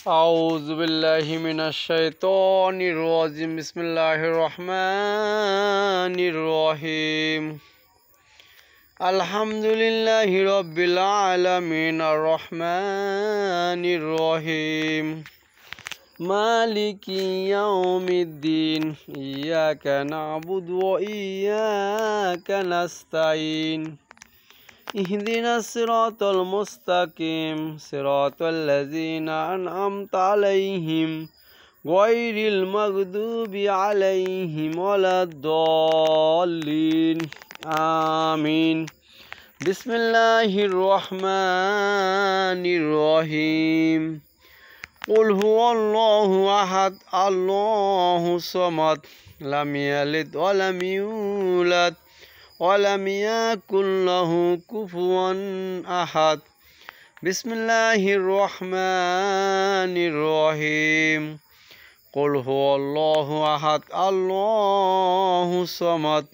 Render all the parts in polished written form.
أعوذ بالله من الشيطان الرجيم بسم الله الرحمن الرحيم الحمد لله رب العالمين الرحمن الرحيم مالك يوم الدين إياك نعبد وإياك نستعين اهدنا الصراط المستقيم صراط الذين أنعمت عليهم غير المغضوب عليهم ولا الضالين آمين بسم الله الرحمن الرحيم قل هو الله أحد الله الصمد لم يلد ولم يولد ولم يكن له كفوا أحد بسم الله الرحمن الرحيم قل هو الله أحد الله الصمد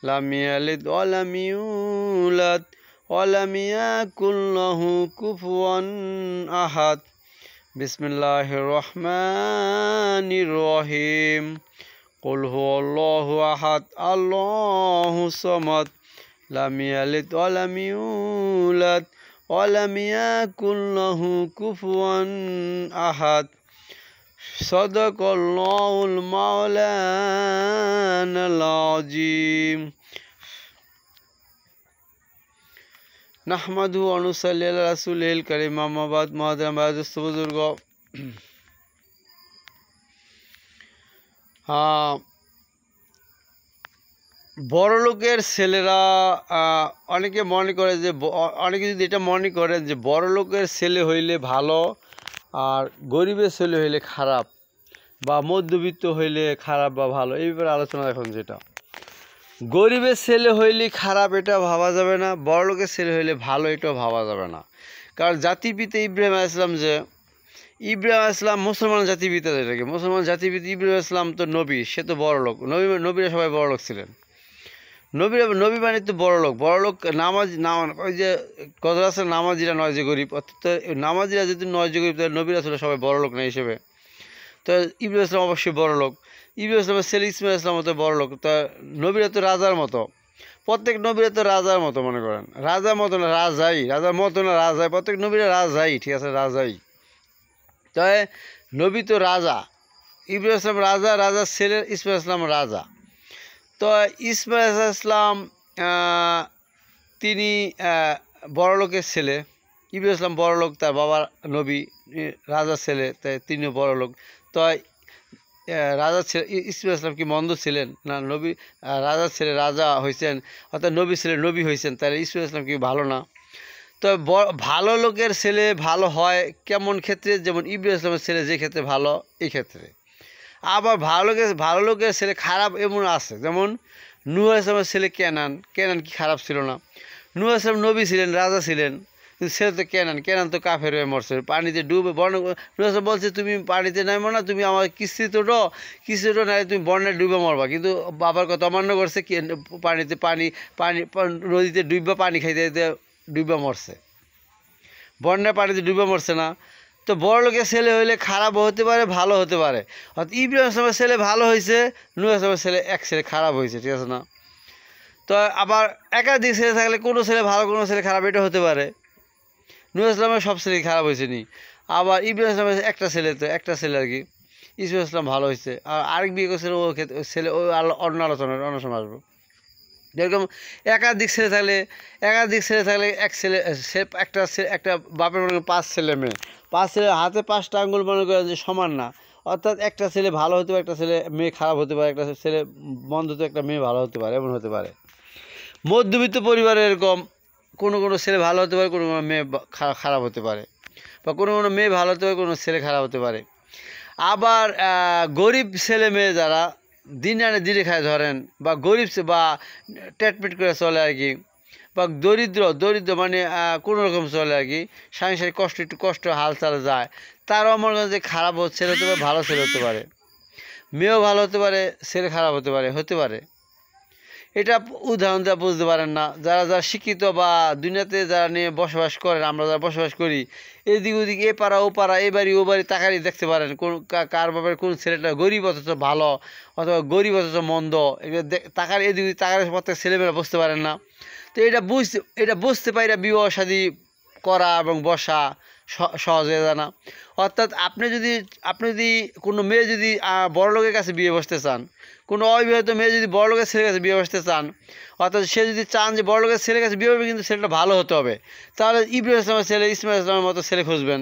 لم يلد ولم يولد ولم يكن له كفوا أحد بسم الله الرحمن الرحيم قل هو الله أحد الله الصمد لم يلد ولم يولد ولم يكن له كفوا أحد صدق الله المولانا العظيم نحمده ونصلي على رسوله الكريم أما بعد محترم दोस्तों बुजुर्गों বড় লোকের ছেলেরা অনেকে মনে করে যে অনেকে যদি এটা মনে করে যে বড় লোকের ছেলে হইলে ভালো আর গরিবের ছেলে হইলে খারাপ বা মধ্যবিত্ত হইলে খারাপ বা ভালো এই ব্যাপারে আলোচনা এখন যেটা গরিবের ছেলে হইলে খারাপ এটা ভাবা যাবে না বড় লোকের ছেলে হইলে ভালো এটাও ভাবা যাবে না কারণ জাতিপিতা ইব্রাহিম আলাইহিস সালাম যে ইব্রাহিম আলাইহিস সালাম মুসলমান জাতিপিতা যেটাকে মুসলমান জাতিপিতা ইব্রাহিম আলাইহিস সালাম তো নবী সে তো বড় লোক নবীরা সবাই বড় লোক ছিলেন নবী মানে তো বড় লোক ওই যে কথা আছে নামাজিরা নয় যে গরিব অর্থাৎ নামাজিরা যদি নয় যে গরিব তাহলে নবীরা ছিল সবাই বড় লোক না হিসেবে তো ইব্রাহিম ইসলাম অবশ্যই বড় লোক ইব্রাহিম ইসলামের ছেলে ইসমাইল ইসলাম তো বড় লোক তা নবীরা তো রাজার মতো প্রত্যেক নবীরা তো রাজার মতো মনে করেন রাজার মতো না রাজার মতো না রাজাই প্রত্যেক নবীরা রাজাই ঠিক আছে রাজাই তাই নবী তো রাজা ইব্রাহিম ইসলাম রাজার ছেলে ইসমাইল ইসলাম রাজা তো ইসমাইল ইসলাম তিনি বড় লোকের ছেলে ইব্রাহিম ইসলাম বড় লোক তার বাবা নবী রাজার ছেলে তাই তিনিও বড় লোক তো রাজার ছেলে ইসমাইল ইসলাম কি মন্দ ছিলেন না নবী রাজার ছেলে রাজা হয়েছেন অর্থাৎ নবী ছেলে নবী হয়েছেন তাহলে ইসমাইল ইসলাম কি ভালো না তো ভালো লোকের ছেলে ভালো হয় কেমন ক্ষেত্রে যেমন ইব্রাহিম ইসলামের ছেলে যে ক্ষেত্রে ভালো এই ক্ষেত্রে আবার ভালো লোকের ছেলে খারাপ এমন আছে যেমন নূহ ইসলামের ছেলে কেনান কি খারাপ ছিল না নূহ ইসলাম নবী ছিলেন রাজা ছিলেন কিন্তু ছেলে তো কেনান তো কাফের হয়ে মরছে পানিতে ডুবে নূহ ইসলাম বলছে তুমি পানিতে নামো না তুমি আমার কিস্তিতে ওঠো না তুমি বন্যায় ডুবে মরবা কিন্তু বাবার কথা অমান্য করছে পানি নদীতে ডুববা পানি খাইতে ডুবে মরছে বন্যায় পানিতে ডুবে মরছে না তো বড় লোকের ছেলে হইলে খারাপ হতে পারে ভালো হতে পারে অর্থাৎ ইব্রাহিম ইসলামের ছেলে ভালো হয়েছে নূহ ইসলামের ছেলে এক ছেলে খারাপ হয়েছে ঠিক আছে না তো আবার একাধিক ছেলে থাকলে কোনো ছেলে ভালো কোনো ছেলে খারাপ এটা হতে পারে নূহ ইসলামের সব ছেলে খারাপ হয়েছে নি আবার ইব্রাহিম ইসলামের একটা ছেলে আর কি ইসমাইল ইসলাম ভালো হয়েছে আর আরেক বিয়ে করছে ও ছেলে ও অন্য সময় আসবো যেরকম একাধিক ছেলে থাকলে এক ছেলে একটা বাপের মনে করেন 5 ছেলে মেয়ে 5 ছেলে হাতে 5টা আঙ্গুল মনে করেন যে সমান না অর্থাৎ একটা ছেলে ভালো হতে পারে একটা ছেলে মেয়ে খারাপ হতে পারে একটা ছেলে মন্দ হতে একটা মেয়ে ভালো হতে পারে এমন হতে পারে মধ্যবিত্ত পরিবারে এরকম কোনো ছেলে ভালো হতে পারে কোনো মেয়ে খারাপ হতে পারে বা কোনো মেয়ে ভালো হতে পারে কোনো ছেলে খারাপ হতে পারে আবার গরিব ছেলে মেয়ে যারা দিন আনে দিনে খায় ধরেন বা গরিব বা ট্রিটমেন্ট করে চলে আর কি বা দরিদ্র মানে কোনো রকম চলে আর কি সাংসারিক কষ্ট হাল চালে যায় তারাও মনে করেন যে খারাপ ছেলে হতে পারে ভালো ছেলে হতে পারে মেয়েও ভালো হতে পারে ছেলে খারাপ হতে পারে এটা উদাহরণ দেওয়া বুঝতে পারেন না। যারা যারা শিক্ষিত বা দুনিয়াতে যারা নিয়ে বসবাস করেন, আমরা যারা বসবাস করি, এদিক ওদিক এ পাড়া ও পাড়া এ বাড়ি ও বাড়ি তাকারি দেখতে পারেন কোন কার বাবার কোন ছেলেটা গরিব অথচ ভালো, অথবা গরিব অথচ মন্দ, এগুলো তাকার এদিক ওদিক তাকার প্রত্যেক ছেলেমেয়েরা বুঝতে পারেন না। তো এটা বুঝতে পারি বিবাহ শাদী করা এবং বসা সহজ হয়ে যায় না। অর্থাৎ আপনি যদি কোনো মেয়ে যদি বড়লোকের কাছে বিয়ে বসতে চান, কোনো অবিবাহিত মেয়ে যদি বড়লোকের ছেলের কাছে বিয়ে বসতে চান, অর্থাৎ সে যদি চান যে বড়লোকের ছেলের কাছে বিয়ে হবে কিন্তু ছেলেটা ভালো হতে হবে, তাহলে ইব্রাহিম ইসলামের ছেলে ইসমাইল ইসলামের মতো ছেলে খুঁজবেন।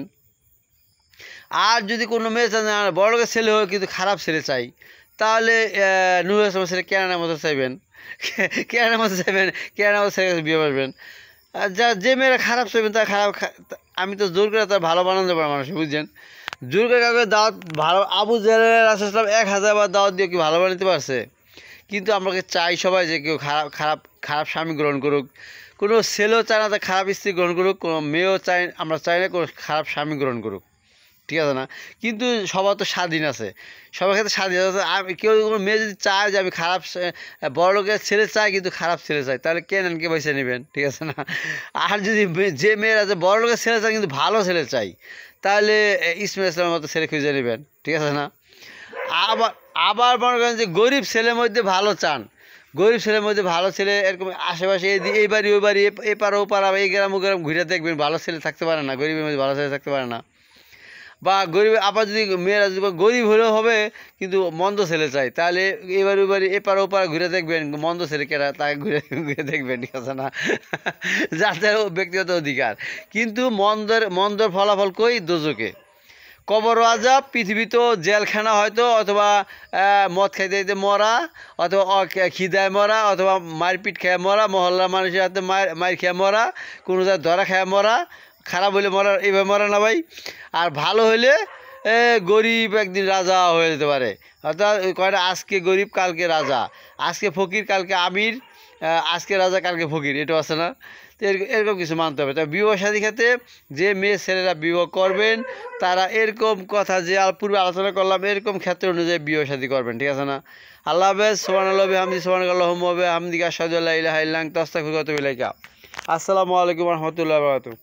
আর যদি কোনো মেয়ে চান বড়লোকের ছেলে হোক কিন্তু খারাপ ছেলে চাই, তাহলে নূহ ইসলামের ছেলে কেনানের মতো চাইবেন, কেনানের মতো চাইবেন, কেনানের মতো ছেলের কাছে বিয়ে বসবেন। আর যে মেয়েরা খারাপ চাইবেন তার খারাপ, আমি তো জোর করে তার ভালো বানাতে পারি মানুষ, বুঝছেন? জোর করে কাউকে দাওয়াত ভালো, আবু জাহেলের রাসূলুল্লাহ 1000 বার দাওয়াত দিয়ে কি ভালো বানাতে পারছে? কিন্তু আমাকে চাই সবাই যে কেউ খারাপ স্বামী গ্রহণ করুক, কোনো ছেলেও চায় না তার খারাপ স্ত্রী গ্রহণ করুক, কোনো মেয়েও আমরা চাই না কোনো খারাপ স্বামী গ্রহণ করুক, ঠিক আছে না? কিন্তু সবার তো স্বাধীন আছে, সবার ক্ষেত্রে স্বাধীন আছে। কেউ কোনো মেয়ে যদি চায় যে আমি বড়লোকের ছেলে চাই কিন্তু খারাপ ছেলে চাই, তাহলে কে বেছে নেবেন, ঠিক আছে না? আর যদি যে মেয়েরা যে বড়লোকের ছেলে চায় কিন্তু ভালো ছেলে চাই, তাহলে ইসমাইল ইসলামের মতো ছেলে খুঁজে নেবেন, ঠিক আছে না? আবার আবার মনে করেন যে গরিব ছেলের মধ্যে ভালো চান, গরিব ছেলের মধ্যে ভালো ছেলে এরকম আশেপাশে এই বাড়ি ওই বাড়ি এ পাড়া ও পাড়া এই গ্রাম ও গ্রাম ঘুরে দেখবেন, ভালো ছেলে থাকতে পারে না, গরিবের মধ্যে ভালো ছেলে থাকতে পারে না। বা গরিব আবার যদি মেয়েরা যদি গরিব হলেও হবে কিন্তু মন্দ ছেলে চাই, তাহলে এবার ওইবারই এপার ওপার ঘুরে দেখবেন মন্দ ছেলে কেরা তাকে ঘুরে ঘুরে দেখবেন, ঠিক আছে না? যাদের ব্যক্তিগত অধিকার। কিন্তু মন্দর ফলাফল কই? দোজকে, কবর আযাব, পৃথিবীতেও জেলখানা হয়তো, অথবা মদ খাইতে খাইতে মরা, অথবা খিদায় মরা, অথবা মারপিট খেয়ে মরা, মহল্লার মানুষের হাতে মার খেয়ে মরা, কোনো জায়গায় ধরা খেয়ে মরা, খারাপ হইলে মরা, এইভাবে মরা না ভাই। আর ভালো হইলে গরিব একদিন রাজা হয়ে যেতে পারে। অর্থাৎ কয়টা আজকে গরিব কালকে রাজা, আজকে ফকির কালকে আমির, আজকে রাজা কালকে ফকির, এটা আছে না? তো এরকম কিছু মানতে হবে। তাই বিবাহ শাদী ক্ষেত্রে যে মেয়ে ছেলেরা বিবাহ করবেন তারা এরকম কথা যে পূর্বে আলোচনা করলাম এরকম ক্ষেত্র অনুযায়ী বিবাহ শাদী করবেন, ঠিক আছে না? আল্লাহ হাফেজ। সুবহানাল্লাহি ওয়া বিহামদিহি, সুবহানাকাল্লাহুম্মা ওয়া বিহামদিকা, আশহাদু আল্লা ইলাহা ইল্লা আনতা, আস্তাগফিরুকা ওয়া আতুবু ইলাইকা। আসসালামু আলাইকুম ওয়া রাহমাতুল্লাহি ওয়া বারাকাতুহু।